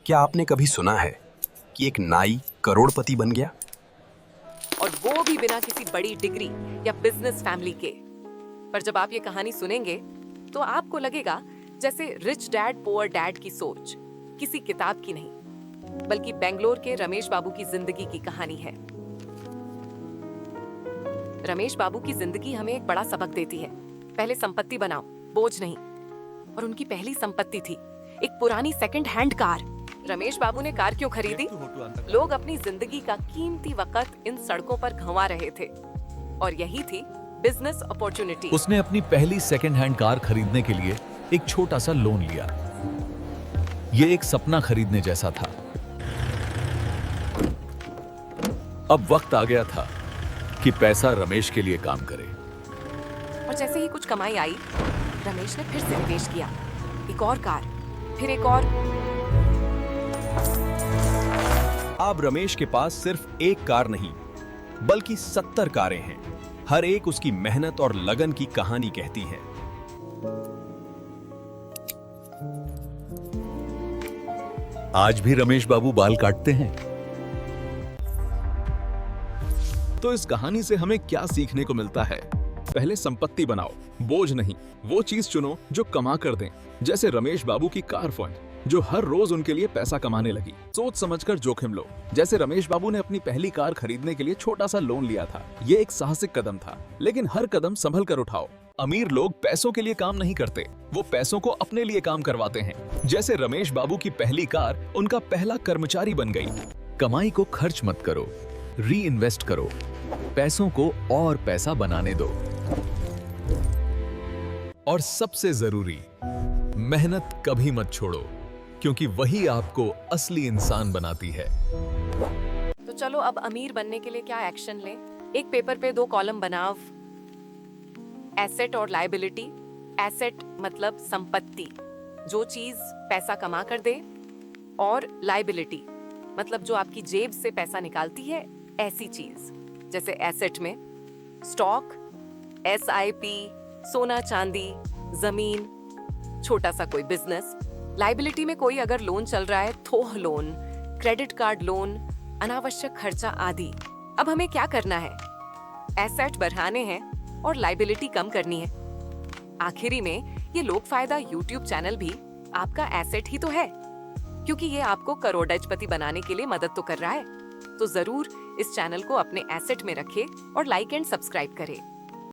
क्या आपने कभी सुना है कि एक नाई करोड़पति बन गया? और वो भी बिना किसी बड़ी डिग्री या बिजनेस फैमिली के। पर जब आप ये कहानी सुनेंगे तो आपको लगेगा जैसे रिच डैड पुअर डैड की सोच किसी किताब की नहीं, बल्कि बेंगलोर के रमेश बाबू की जिंदगी की कहानी है। रमेश बाबू की जिंदगी हमें एक बड़ा सबक देती है। पहले संपत्ति बनाओ, बोझ नहीं। और उनकी पहली संपत्ति थी एक पुरानी सेकंड हैंड कार। रमेश बाबू ने कार क्यों खरीदी? लोग अपनी जिंदगी का कीमती वक्त इन सड़कों पर गंवा रहे थे और यही थी बिजनेस अपॉर्चुनिटी। उसने अपनी पहली सेकंड हैंड कार खरीदने के लिए एक छोटा सा लोन लिया। ये एक सपना खरीदने जैसा था। अब वक्त आ गया था कि पैसा रमेश के लिए काम करे। और जैसे ही कुछ कमाई आई, रमेश ने फिर से निवेश किया। एक और कार, फिर एक और। अब रमेश के पास सिर्फ एक कार नहीं, बल्कि 70 कारें हैं। हर एक उसकी मेहनत और लगन की कहानी कहती है। आज भी रमेश बाबू बाल काटते हैं। तो इस कहानी से हमें क्या सीखने को मिलता है? पहले संपत्ति बनाओ, बोझ नहीं। वो चीज चुनो जो कमा कर दें, जैसे रमेश बाबू की कार फंड जो हर रोज उनके लिए पैसा कमाने लगी। सोच समझकर जोखिम लो, जैसे रमेश बाबू ने अपनी पहली कार खरीदने के लिए छोटा सा लोन लिया था। ये एक साहसिक कदम था, लेकिन हर कदम संभल कर उठाओ। अमीर लोग पैसों के लिए काम नहीं करते, वो पैसों को अपने लिए काम करवाते हैं। जैसे रमेश बाबू की पहली कार उनका पहला कर्मचारी बन गई। कमाई को खर्च मत करो, री इन्वेस्ट करो। पैसों को और पैसा बनाने दो। और सबसे जरूरी, मेहनत कभी मत छोड़ो, क्योंकि वही आपको असली इंसान बनाती है। तो चलो अब अमीर बनने के लिए क्या एक्शन लें? एक पेपर पे 2 कॉलम बनाओ, एसेट और लायबिलिटी। एसेट मतलब संपत्ति, जो चीज पैसा कमा कर दे, और लायबिलिटी मतलब जो आपकी जेब से पैसा निकालती है, ऐसी चीज। जैसे एसेट में स्टॉक, SIP, सोना चांदी, जमीन, छोटा सा कोई बिजनेस। लायबिलिटी में कोई अगर लोन चल रहा है, थोक लोन, क्रेडिट कार्ड लोन, अनावश्यक खर्चा आदि। अब हमें क्या करना है? एसेट बढ़ाने हैं और लायबिलिटी कम करनी है। आखिरी में ये लोक फायदा YouTube चैनल भी आपका एसेट ही तो है, क्योंकि ये आपको करोड़पति बनाने के लिए मदद तो कर रहा है। तो जरूर इस चैनल को अपने एसेट में रखें और लाइक एंड सब्सक्राइब करें।